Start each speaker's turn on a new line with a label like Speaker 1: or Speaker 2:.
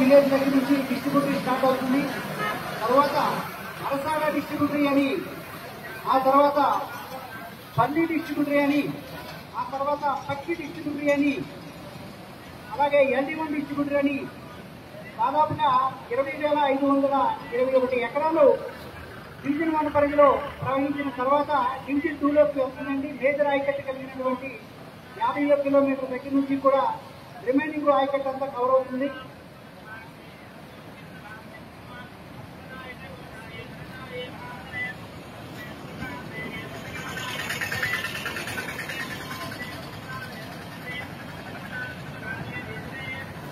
Speaker 1: Village దగ్గర నుంచి distributary start అవుతుంది. తర్వాత అరసాడ డిస్ట్రిబ్యూటరీ అని, ఆ తర్వాత పల్లి డిస్ట్రిబ్యూటరీ అని, ఆ తర్వాత పక్కి డిస్ట్రిబ్యూటరీ అని, అలాగే LD1 డిస్ట్రిబ్యూటరీ అని దాదాపుగా 20,521 ఎకరాలు డివిజన్ 1 పరిధిలో ప్రవహించిన తర్వాత డివిజన్ 2లోకి వస్తుందండి. మేజర్ ఆయకట్టు కలిగినటువంటి 51 కిలోమీటర్ల దగ్గర నుంచి కూడా రిమైనింగ్ ఆయకట్టు అంతా కవర్ అవుతుంది.